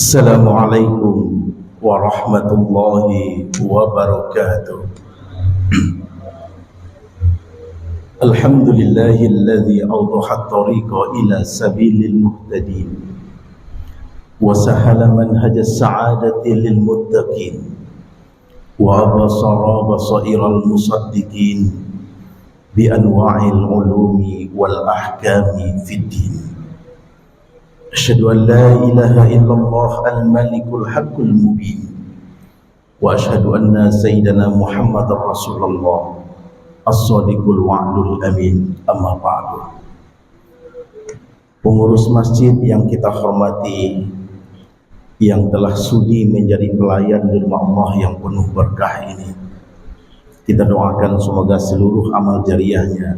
Assalamualaikum warahmatullahi wabarakatuh. Alhamdulillahilladzi awdaha at-tariqa ila sabilil muhtadin wa sahala manhaja as-sa'adati lil muttaqin wa basara basairal musaddiqin bi anwa'il ulumi wal ahkami fid din. Asyhadu an la ilaha illallah al-malikul haqqul mubin wa asyhadu anna sayyidana Muhammadar Rasulullah as-sadiqul wa'dul amin. Amma ba'du. Pengurus masjid yang kita hormati, yang telah sudi menjadi pelayan di rumah Allah yang penuh berkah ini, kita doakan semoga seluruh amal jariahnya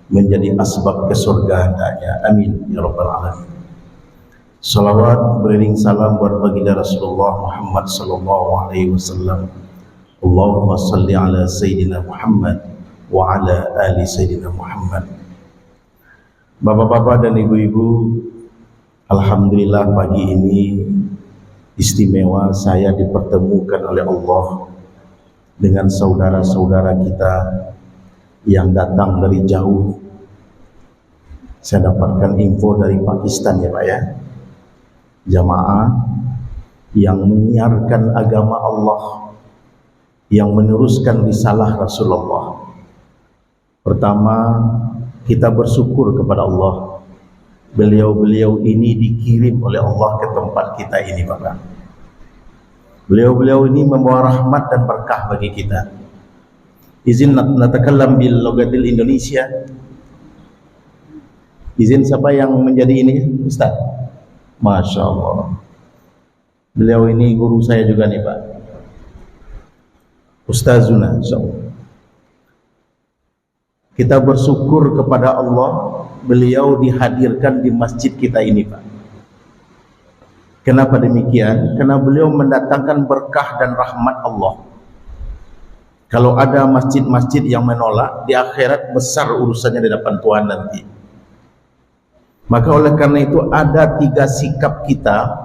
menjadi asbab kesurgaannya. Amin ya rabbal alamin. Salawat beriring salam buat baginda Rasulullah Muhammad sallallahu alaihi wasallam. Allahumma salli ala sayyidina Muhammad wa ala ali sayyidina Muhammad. Bapak-bapak dan ibu-ibu, alhamdulillah pagi ini istimewa saya dipertemukan oleh Allah dengan saudara-saudara kita yang datang dari jauh. Saya dapatkan info dari Pakistan ya Pak ya. Jamaah yang menyiarkan agama Allah, yang meneruskan risalah Rasulullah. Pertama, kita bersyukur kepada Allah. Beliau-beliau ini dikirim oleh Allah ke tempat kita ini Bapak. Beliau-beliau ini membawa rahmat dan berkah bagi kita. Izin natakallam bil lughatil Indonesia. Izin siapa yang menjadi ini Ustaz? Masya Allah. Beliau ini guru saya juga nih Pak, Ustazuna insyaallah. Kita bersyukur kepada Allah, beliau dihadirkan di masjid kita ini Pak. Kenapa demikian? Karena beliau mendatangkan berkah dan rahmat Allah. Kalau ada masjid-masjid yang menolak, di akhirat besar urusannya di depan Tuhan nanti. Maka oleh karena itu ada 3 sikap kita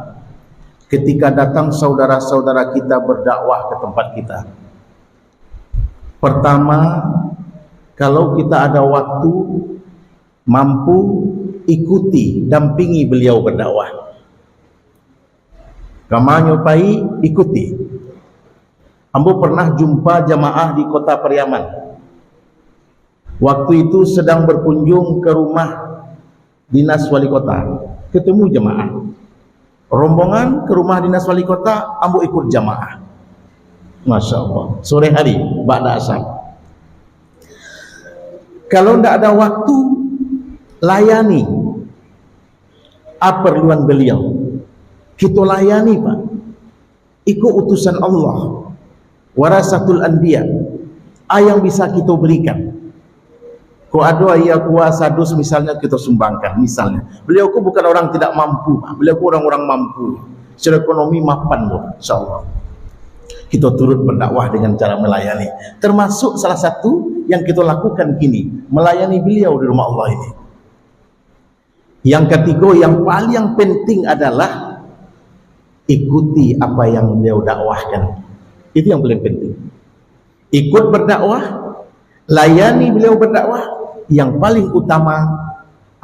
ketika datang saudara-saudara kita berdakwah ke tempat kita. Pertama, kalau kita ada waktu, mampu, ikuti, dampingi beliau berdakwah. Kamu nyopai, ikuti. Ambo pernah jumpa jamaah di kota Pariaman. Waktu itu sedang berkunjung ke rumah dinas wali kota, ketemu jamaah. Rombongan ke rumah dinas wali kota, ambo ikut jamaah. Masya Allah. Sore hari, ba'da asar. Kalau tidak ada waktu, layani apa perluan beliau. Kita layani Pak. Ikut utusan Allah. Warasatul anbiya. Yang bisa kita berikan. Kalau ada ia kuasa dus misalnya kita sumbangkan misalnya. Beliau ku bukan orang tidak mampu, beliau ku orang-orang mampu. Secara ekonomi mapan loh, insyaallah. Kita turut berdakwah dengan cara melayani. Termasuk salah satu yang kita lakukan kini, melayani beliau di rumah Allah ini. Yang ketiga, yang paling penting adalah ikuti apa yang beliau dakwahkan. Itu yang paling penting. Ikut berdakwah, layani beliau berdakwah. Yang paling utama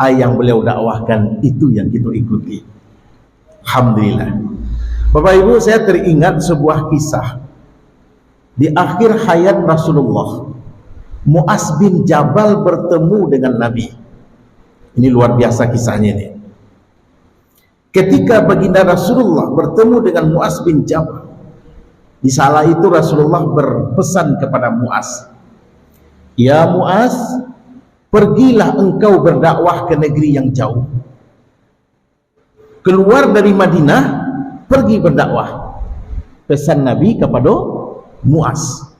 yang beliau dakwahkan itu yang kita ikuti. Alhamdulillah. Bapak Ibu, saya teringat sebuah kisah di akhir hayat Rasulullah. Mu'az bin Jabal bertemu dengan Nabi. Ini luar biasa kisahnya ini. Ketika baginda Rasulullah bertemu dengan Mu'az bin Jabal, di salah itu Rasulullah berpesan kepada Mu'az, "Ya Mu'az, pergilah engkau berdakwah ke negeri yang jauh. Keluar dari Madinah, pergi berdakwah." Pesan Nabi kepada Mu'az.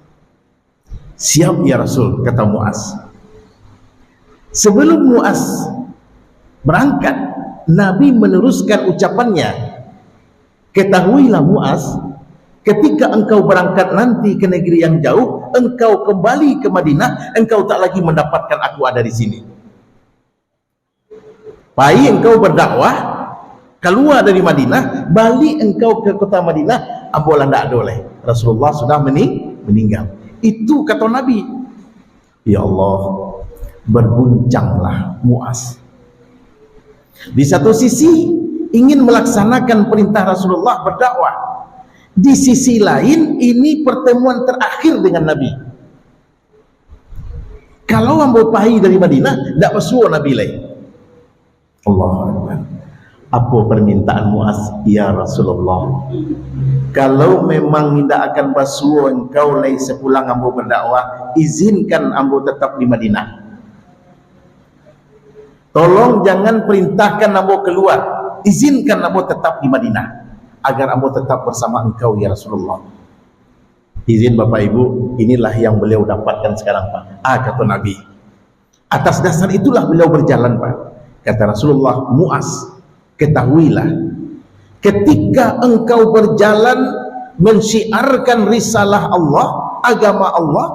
"Siap ya Rasul," kata Mu'az. Sebelum Mu'az berangkat, Nabi meneruskan ucapannya. "Ketahuilah Mu'az, ketika engkau berangkat nanti ke negeri yang jauh, engkau kembali ke Madinah, engkau tak lagi mendapatkan aku ada di sini. Baik engkau berdakwah, keluar dari Madinah, balik engkau ke kota Madinah, ambolah ndak boleh. Rasulullah sudah meninggal. Itu kata Nabi. Ya Allah, berguncanglah Muaz. Di satu sisi ingin melaksanakan perintah Rasulullah berdakwah, di sisi lain ini pertemuan terakhir dengan Nabi. Kalau ambo pahi dari Madinah, ndak bersuara Nabi lain. Allahu Akbar. Apa permintaan Muaz? Ya Rasulullah, kalau memang tidak akan basuh engkau lagi sepulang ambo berdakwah, izinkan ambo tetap di Madinah. Tolong jangan perintahkan ambo keluar, izinkan ambo tetap di Madinah agar ambo tetap bersama engkau ya Rasulullah. Izin Bapak Ibu, inilah yang beliau dapatkan sekarang Pak. Kata Nabi. Atas dasar itulah beliau berjalan Pak. Kata Rasulullah, Muaz, ketahuilah, ketika engkau berjalan mensyiarkan risalah Allah, agama Allah,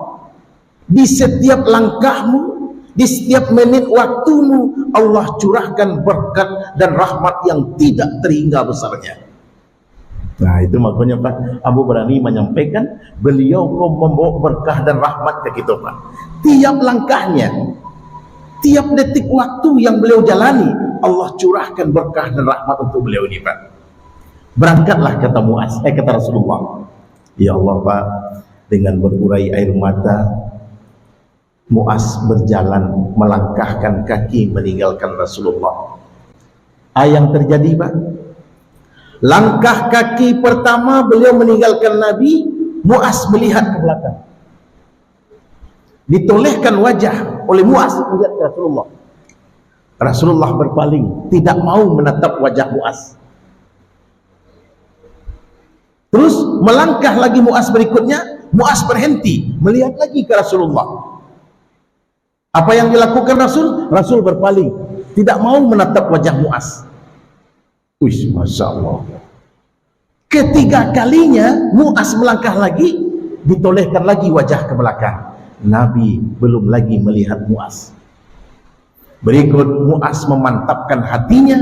di setiap langkahmu, di setiap menit waktumu, Allah curahkan berkat dan rahmat yang tidak terhingga besarnya. Nah itu makanya Pak, Abu berani menyampaikan, beliau kok membawa berkah dan rahmat ke kita Pak. Tiap langkahnya, tiap detik waktu yang beliau jalani, Allah curahkan berkah dan rahmat untuk beliau ini Pak. Berangkatlah kata Muaz, kata Rasulullah. Ya Allah Pak, dengan berurai air mata, Muaz berjalan melangkahkan kaki meninggalkan Rasulullah. Yang terjadi Pak, langkah kaki pertama beliau meninggalkan Nabi, Muaz melihat ke belakang. Ditolehkan wajah oleh Muaz melihat ke Rasulullah. Rasulullah berpaling, tidak mau menatap wajah Muaz. Terus melangkah lagi Muaz berikutnya, Muaz berhenti, melihat lagi ke Rasulullah. Apa yang dilakukan Rasul? Rasul berpaling, tidak mau menatap wajah Muaz. Wih, Masya Allah. Ketiga kalinya Muaz melangkah lagi, ditolehkan lagi wajah ke belakang. Nabi belum lagi melihat Muaz. Berikut Muaz memantapkan hatinya,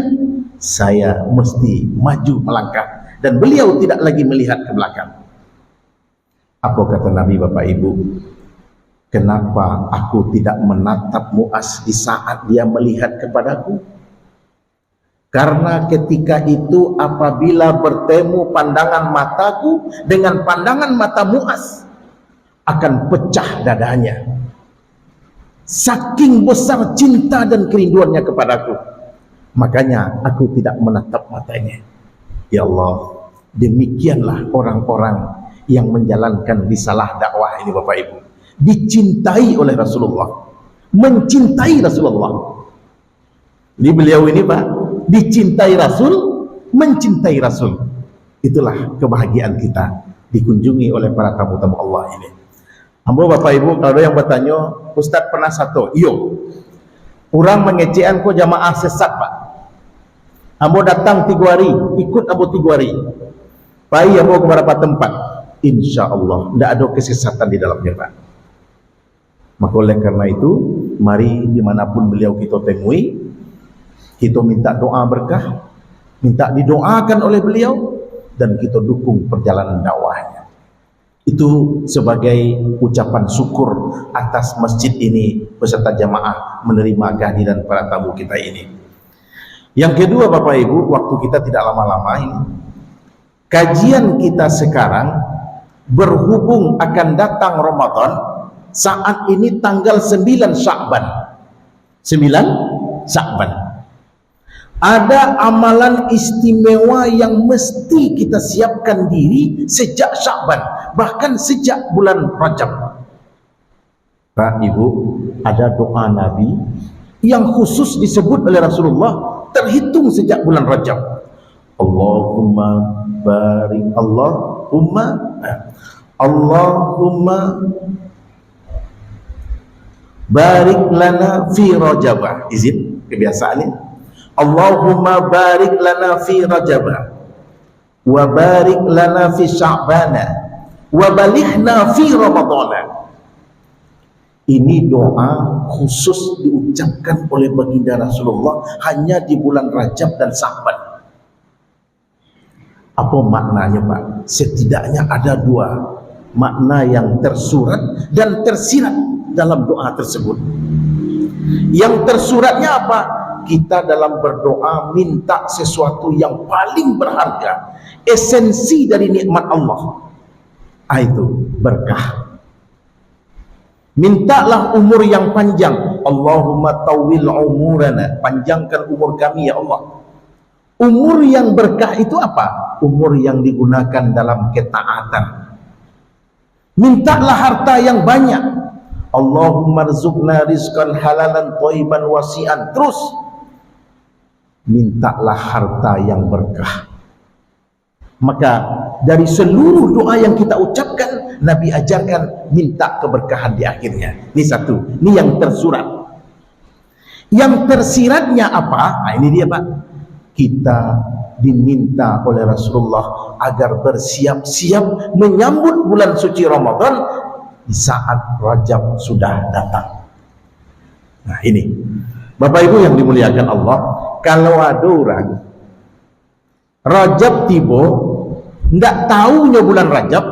saya mesti maju melangkah, dan beliau tidak lagi melihat ke belakang. Apa kata Nabi Bapak Ibu? Kenapa aku tidak menatap Muaz di saat dia melihat kepadaku? Karena ketika itu apabila bertemu pandangan mataku dengan pandangan mata Muaz, akan pecah dadanya. Saking besar cinta dan kerinduannya kepadaku, makanya aku tidak menatap matanya. Ya Allah, demikianlah orang-orang yang menjalankan risalah dakwah ini Bapak Ibu. Dicintai oleh Rasulullah, mencintai Rasulullah. Ini beliau ini Pak, dicintai Rasul, mencintai Rasul. Itulah kebahagiaan kita, dikunjungi oleh para tamu-tamu Allah ini. Ambo Bapak Ibu, kalau yang bertanya, Ustaz pernah satu, iyo, orang mengecehan kok jamaah sesat Pak. Ambo datang 3 hari, ikut ambo 3 hari. Pai ambo ke beberapa tempat, insya Allah tidak ada kesesatan di dalamnya Pak. Maka oleh karena itu, mari dimanapun beliau kita temui, kita minta doa berkah, minta didoakan oleh beliau, dan kita dukung perjalanan dakwahnya. Itu sebagai ucapan syukur atas masjid ini beserta jamaah menerima kehadiran para tamu kita ini. Yang kedua Bapak Ibu, waktu kita tidak lama-lama ini, kajian kita sekarang berhubung akan datang Ramadan. Saat ini tanggal 9 Sya'ban. 9 Sya'ban. Ada amalan istimewa yang mesti kita siapkan diri sejak Sya'ban, bahkan sejak bulan Rajab. Pak Ibu, ada doa Nabi yang khusus disebut oleh Rasulullah, terhitung sejak bulan Rajab. Allahumma barik, Allahumma barik lana fi Rajab. Izin kebiasaan ini. Allahumma barik lana fi Rajab wa barik lana fi Sya'ban wa balighna fi Ramadan. Ini doa khusus diucapkan oleh baginda Rasulullah hanya di bulan Rajab dan Sya'ban. Apa maknanya Pak? Setidaknya ada dua makna yang tersurat dan tersirat dalam doa tersebut. Yang tersuratnya apa? Kita dalam berdoa minta sesuatu yang paling berharga, esensi dari nikmat Allah, itu berkah. Mintalah umur yang panjang. Allahumma tawil umurana, panjangkan umur kami ya Allah. Umur yang berkah itu apa? Umur yang digunakan dalam ketaatan. Mintalah harta yang banyak. Allahumma rzuqna rizqan halalan thayyiban wasi'an. Terus mintalah harta yang berkah. Maka dari seluruh doa yang kita ucapkan, Nabi ajarkan minta keberkahan di akhirnya. Ini satu, ini yang tersurat. Yang tersiratnya apa? Nah, ini dia Pak. Kita diminta oleh Rasulullah agar bersiap-siap menyambut bulan suci Ramadan di saat Rajab sudah datang. Nah ini Bapak Ibu yang dimuliakan Allah, kalau ada orang Rajab tiba ndak tahunya bulan Rajab,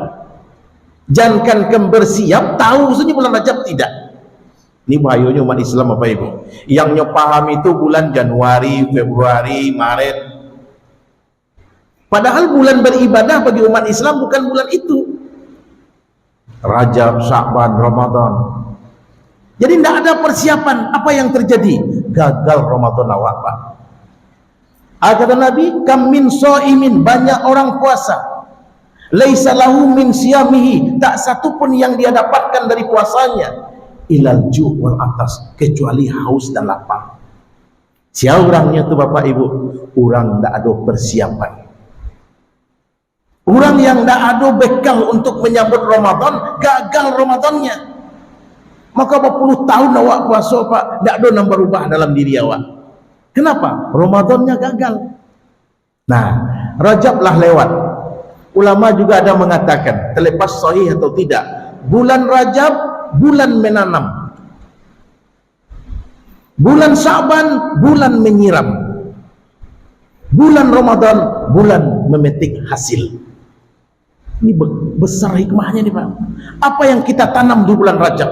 jangankan bersiap, tahu saja bulan Rajab tidak. Ini bahayanya umat Islam Bapak Ibu. Yang paham itu bulan Januari, Februari, Maret. Padahal bulan beribadah bagi umat Islam bukan bulan itu. Rajab, Sya'ban, Ramadan. Jadi tidak ada persiapan. Apa yang terjadi? Gagal Ramadan awak Pak. Kata Nabi, kam min sha'imin, banyak orang puasa. Laisa lahu min siyamihi, tak satu pun yang dia dapatkan dari puasanya. Ilal ju' wal atas, kecuali haus dan lapar. Siapa orangnya tuh Bapak Ibu? Orang tidak ada persiapan. Orang yang tidak ada bekal untuk menyambut Ramadan, gagal Ramadannya. Maka berpuluh tahun awak puasa Pak, tidak ada yang berubah dalam diri awak. Kenapa? Ramadannya gagal. Nah, Rajablah lewat. Ulama juga ada mengatakan, terlepas sahih atau tidak, bulan Rajab bulan menanam, bulan Sya'ban bulan menyiram, bulan Ramadan bulan memetik hasil. Ini besar hikmahnya nih Pak. Apa yang kita tanam di bulan Rajab,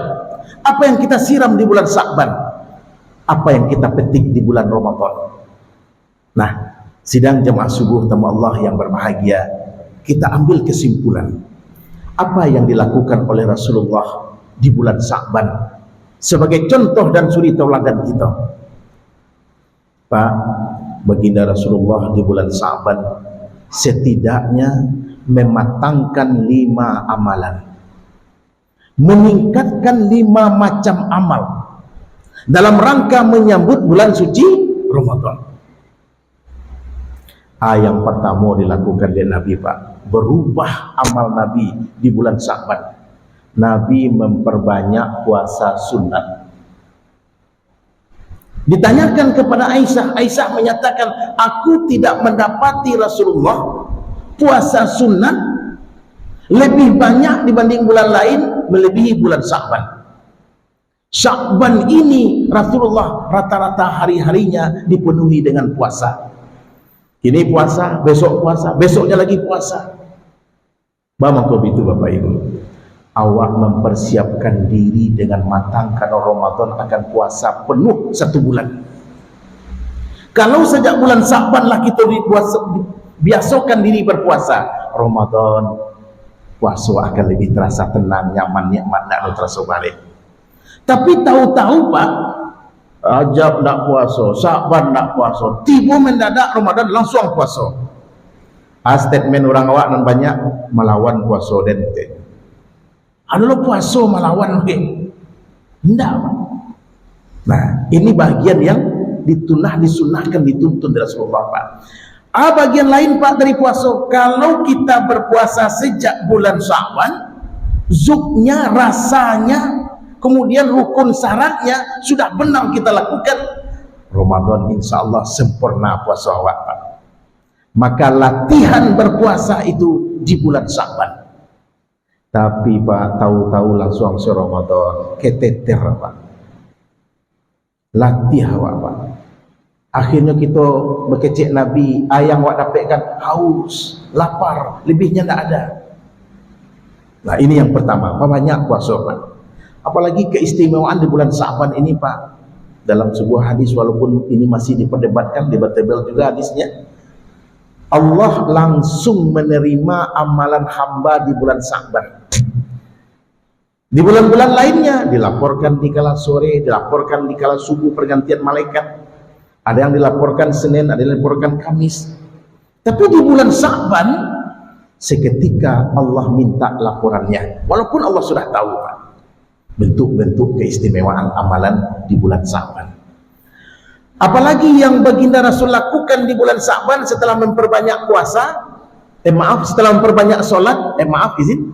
apa yang kita siram di bulan Sya'ban, apa yang kita petik di bulan Ramadan. Nah, sidang jemaah subuh tamu Allah yang berbahagia, kita ambil kesimpulan apa yang dilakukan oleh Rasulullah di bulan Sya'ban sebagai contoh dan suri tauladan kita. Pak, baginda Rasulullah di bulan Sya'ban setidaknya mematangkan 5 amalan, meningkatkan 5 macam amal dalam rangka menyambut bulan suci Ramadan. Yang pertama dilakukan oleh Nabi Pak, berubah amal Nabi di bulan Sya'ban. Nabi memperbanyak puasa sunat. Ditanyakan kepada Aisyah, Aisyah menyatakan, aku tidak mendapati Rasulullah puasa sunat lebih banyak dibanding bulan lain melebihi bulan Sya'ban. Sya'ban ini Rasulullah rata-rata hari-harinya dipenuhi dengan puasa. Ini puasa, besok puasa, besoknya lagi puasa. Bagaimana itu Bapak Ibu? Awak mempersiapkan diri dengan matang karena Ramadan akan puasa penuh 1 bulan. Kalau sejak bulan Sya'ban lah kita biasakan diri berpuasa, Ramadan puasa akan lebih terasa tenang, nyaman, nikmat, tidak terasa balik. Tapi tahu-tahu Pak, Rajab tidak puasa, Sya'ban tidak puasa, tiba mendadak Ramadan langsung puasa. Statement orang awak dan banyak melawan puasa dan adalah puasa melawan tidak Pak. Nah, ini bagian yang disunahkan, dituntun dari Rasulullah Pak. Bagian lain Pak dari puasa, kalau kita berpuasa sejak bulan Sya'ban, zuknya, rasanya, kemudian rukun syaratnya sudah benar kita lakukan, Ramadan insya Allah sempurna puasa awak Pak. Maka latihan berpuasa itu di bulan Sya'ban. Tapi Pak, tahu-tahu langsung Ramadan keteter Pak. Latih awak Pak. Akhirnya kita berkecek Nabi, ayang wak dapatkan haus, lapar, lebihnya tidak ada. Nah ini yang pertama, Pak, banyak puasa Pak. Apalagi keistimewaan di bulan Sa'ban ini Pak. Dalam sebuah hadis, walaupun ini masih diperdebatkan, debatable juga hadisnya, Allah langsung menerima amalan hamba di bulan Sa'ban. Di bulan-bulan lainnya dilaporkan di kala sore, dilaporkan di kala subuh pergantian malaikat. Ada yang dilaporkan Senin, ada yang dilaporkan Kamis. Tapi di bulan Sa'ban seketika Allah minta laporannya. Walaupun Allah sudah tahu Pak, bentuk-bentuk keistimewaan amalan di bulan Sa'ban. Apalagi yang baginda Rasul lakukan di bulan Sa'ban setelah memperbanyak puasa, setelah memperbanyak solat,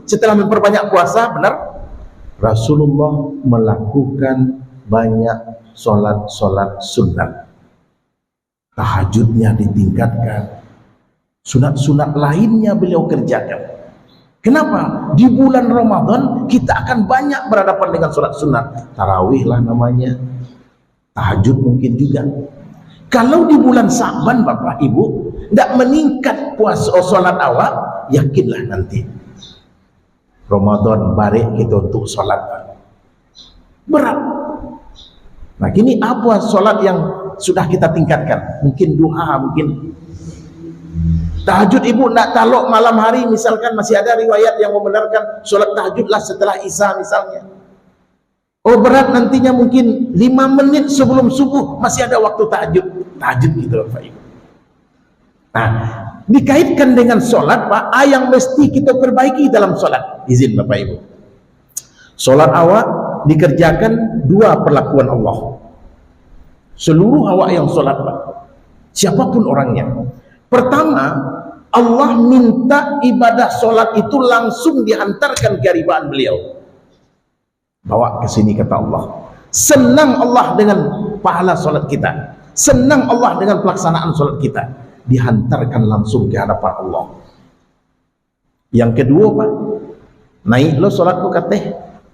setelah memperbanyak puasa, benar? Rasulullah melakukan banyak solat-solat sunat. Tahajudnya ditingkatkan, sunat-sunat lainnya beliau kerjakan. Kenapa? Di bulan Ramadan kita akan banyak berhadapan dengan solat sunat. Tarawih lah namanya, tahajud mungkin juga. Kalau di bulan Sa'ban Bapak Ibu tidak meningkat puasa solat awal, yakinlah nanti Ramadan barik kita untuk solat berat. Nah kini apa solat yang sudah kita tingkatkan? Mungkin duha, mungkin tahajud. Ibu nak taluk malam hari, misalkan masih ada riwayat yang membenarkan solat tahajudlah setelah Isya misalnya. Oh berat nantinya mungkin 5 menit sebelum subuh masih ada waktu tahajud gitu Bapak Ibu. Nah dikaitkan dengan solat Pak, yang mesti kita perbaiki dalam solat. Izin Bapak Ibu, solat awak dikerjakan 2 perlakuan Allah. Seluruh awak yang solat Pak, siapapun orangnya. Pertama, Allah minta ibadah solat itu langsung dihantarkan ke haribaan beliau. Bawa ke sini kata Allah. Senang Allah dengan pahala solat kita, senang Allah dengan pelaksanaan solat kita, dihantarkan langsung ke hadapan Allah. Yang kedua Pak, naik lo solatku kata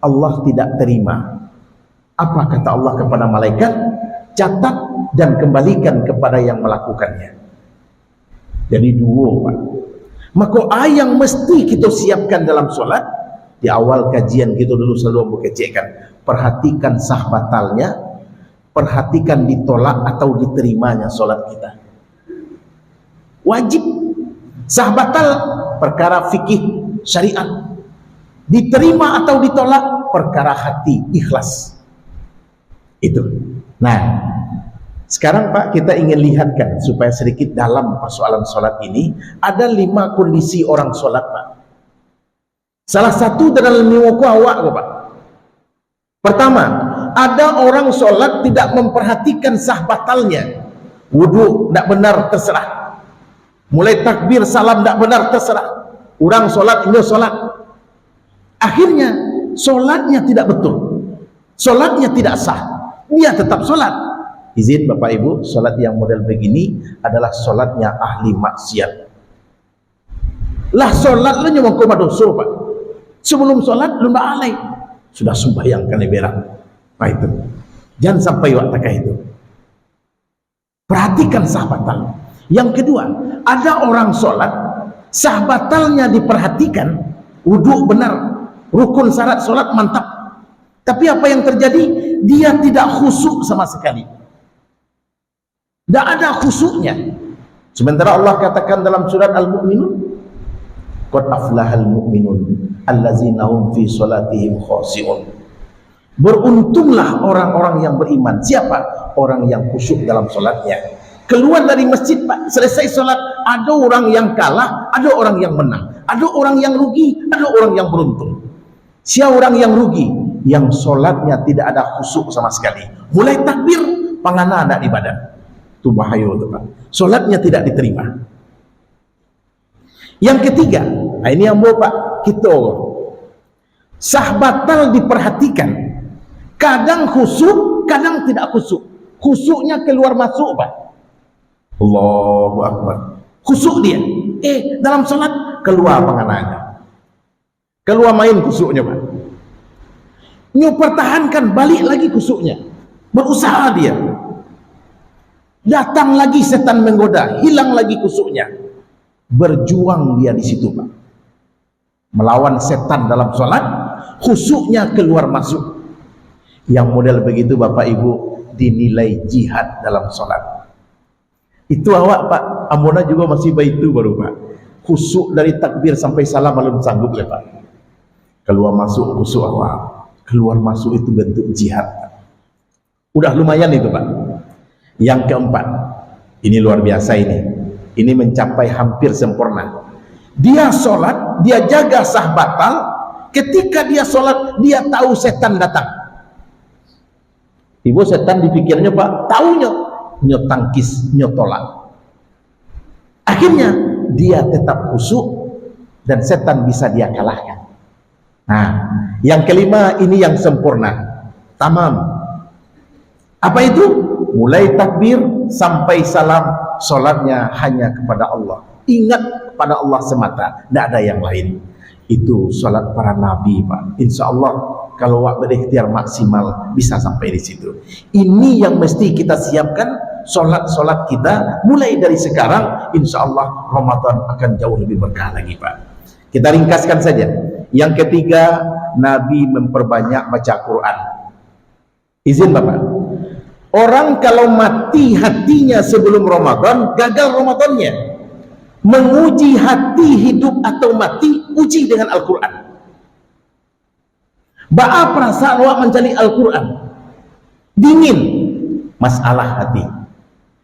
Allah tidak terima. Apa kata Allah kepada malaikat? Catat dan kembalikan kepada yang melakukannya. Jadi 2 Pak. Maka yang mesti kita siapkan dalam solat, di awal kajian kita dulu selalu berkecekkan, perhatikan sah batalnya, perhatikan ditolak atau diterimanya solat kita. Wajib. Sah batal perkara fikih syariat, diterima atau ditolak perkara hati ikhlas. Itu. Nah sekarang Pak kita ingin lihatkan supaya sedikit dalam persoalan solat ini. Ada 5 kondisi orang solat Pak. Salah satu dalam miwaku awak Pak. Pertama, ada orang solat tidak memperhatikan sah batalnya. Wudhu tidak benar terserah, mulai takbir salam tidak benar terserah. Orang solat ini solat, akhirnya solatnya tidak betul, solatnya tidak sah, dia tetap solat. Izin Bapak Ibu, solat yang model begini adalah solatnya ahli maksiat. Lah solat lu nyumbang koma dosa Pak. Sebelum solat lu mbak alai sudah sembahyang kan berak. Nah itu jangan sampai waktu itu. Perhatikan sah batal. Yang kedua, ada orang solat sah batalnya diperhatikan, wudhu benar, rukun syarat solat mantap, tapi apa yang terjadi? Dia tidak khusyuk sama sekali, tidak ada khusyuknya. Sementara Allah katakan dalam surat Al-Mu'minun, qad aflahal mu'minun allazina hum fi salatihim khashi'un. Beruntunglah orang-orang yang beriman. Siapa? Orang yang khusyuk dalam solatnya. Keluar dari masjid Pak, selesai solat, ada orang yang kalah, ada orang yang menang, ada orang yang rugi, ada orang yang beruntung. Siapa orang yang rugi? Yang solatnya tidak ada khusyuk sama sekali. Mulai takbir, pangana ada di badan. Itu bahaya itu Pak. Solatnya tidak diterima. Yang ketiga, nah ini yang mau Pak, kita sah batal diperhatikan. Kadang khusyuk, kadang tidak khusyuk. Khusyuknya keluar masuk Pak. Allahu Akbar. Khusyuk dia. Dalam salat keluar pengananya. Keluar main khusyuknya Pak. Nyu pertahankan balik lagi khusyuknya. Berusaha dia. datang lagi setan menggoda, hilang lagi khusyuknya. Berjuang dia di situ, Pak, melawan setan dalam sholat, khusyuknya keluar masuk. Yang model begitu Bapak Ibu dinilai jihad dalam sholat. Itu awak Pak, Amona juga masih baitu baru Pak, khusyuk dari takbir sampai salam belum sanggup ya Pak. Keluar masuk khusyuk awak, keluar masuk itu bentuk jihad. Udah lumayan itu Pak. Yang keempat, ini luar biasa ini mencapai hampir sempurna. Dia sholat, dia jaga sah batal. Ketika dia sholat, dia tahu setan datang. Ibu setan dipikirnya Pak, taunya nyotangkis, nyotolak. Akhirnya dia tetap khusyuk dan setan bisa dia kalahkan. Nah, yang kelima ini yang sempurna, tamam. Apa itu? Mulai takbir sampai salam, sholatnya hanya kepada Allah. Ingat pada Allah semata, tidak ada yang lain. Itu sholat para nabi Pak. Insya Allah kalau wak berikhtiar maksimal bisa sampai di situ. Ini yang mesti kita siapkan, sholat kita mulai dari sekarang. Insya Allah Ramadan akan jauh lebih berkah lagi Pak. Kita ringkaskan saja. Yang ketiga, Nabi memperbanyak baca Quran. Izin Bapak, orang kalau mati hatinya sebelum Ramadan, gagal Ramadannya. Menguji hati hidup atau mati, uji dengan Al-Quran. Ba'a perasaan awak mencari Al-Quran, dingin masalah hati,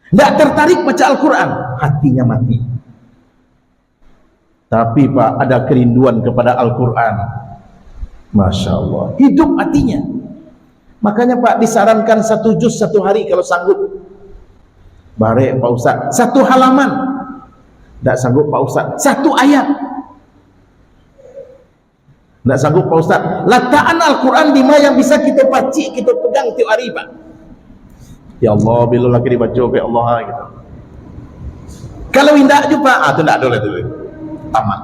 tidak tertarik baca Al-Quran, hatinya mati. Tapi Pak, ada kerinduan kepada Al-Quran, Masya Allah, hidup hatinya. Makanya Pak disarankan 1 juz 1 hari kalau sanggup. Barek Pak Ustaz, 1 halaman. Tidak sanggup Pak Ustaz, 1 ayat. Tidak sanggup Pak Ustaz, letakkan Al-Quran di mana yang bisa kita pacik, kita pegang tiap hari Pak. Ya Allah, bila lagi dibaca ya Allah gitu. Kalau tidak juga itu tidak boleh dulu. Tamat.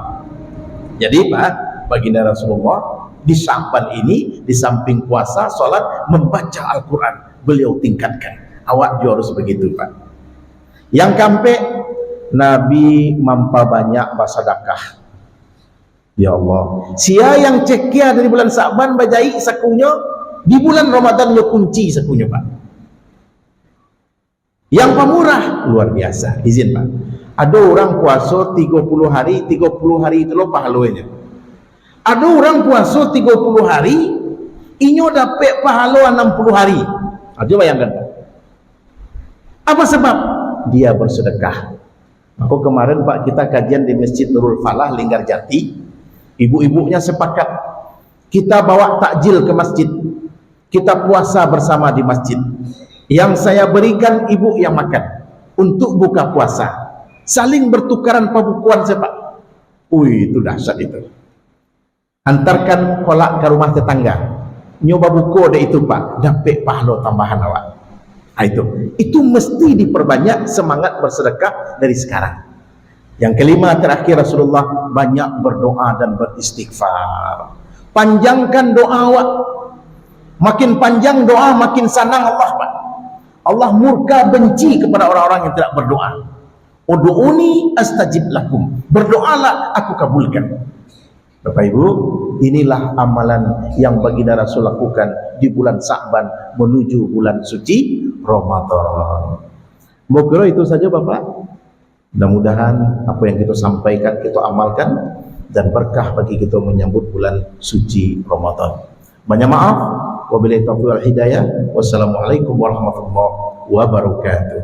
Jadi Pak, baginda Rasulullah di Sya'ban ini, di samping puasa, sholat, membaca Al-Quran beliau tingkatkan. Awak juga harus begitu Pak. Yang keempat, Nabi memperbanyak bersedekah. Ya Allah, sia yang cekia dari bulan Sya'ban bajai sakunya, di bulan Ramadan yo kunci sakunya Pak. Yang pemurah luar biasa. Izin Pak, ada orang puasa 30 hari, 30 hari itu loh pahalanya. Ada orang puasa 30 hari, inyo dapat pahala 60 hari. Aja bayangkan Pak. Apa sebab? Dia bersedekah. Aku kemarin Pak, kita kajian di Masjid Nurul Falah Linggarjati. Ibu-ibunya sepakat kita bawa takjil ke masjid, kita puasa bersama di masjid. Yang saya berikan ibu yang makan untuk buka puasa, saling bertukaran pabukuan Pak. Itu dahsyat itu. Antarkan kolak ke rumah tetangga, nyoba buku deh itu Pak, dapat pahala tambahan awak. Itu mesti diperbanyak semangat bersedekah dari sekarang. Yang kelima terakhir, Rasulullah banyak berdoa dan beristighfar. Panjangkan doa awak. Makin panjang doa, makin senang Allah Pak. Allah murka benci kepada orang-orang yang tidak berdoa. Ud'uni astajib lakum. Berdoalah, aku kabulkan. Bapak Ibu, inilah amalan yang baginda Rasul lakukan di bulan Sya'ban menuju bulan suci Ramadan. Moga itu saja Bapak. Mudah-mudahan apa yang kita sampaikan kita amalkan dan berkah bagi kita menyambut bulan suci Ramadan. Banyak maaf. Wabillahi taufiq wal hidayah. Wassalamualaikum warahmatullahi wabarakatuh.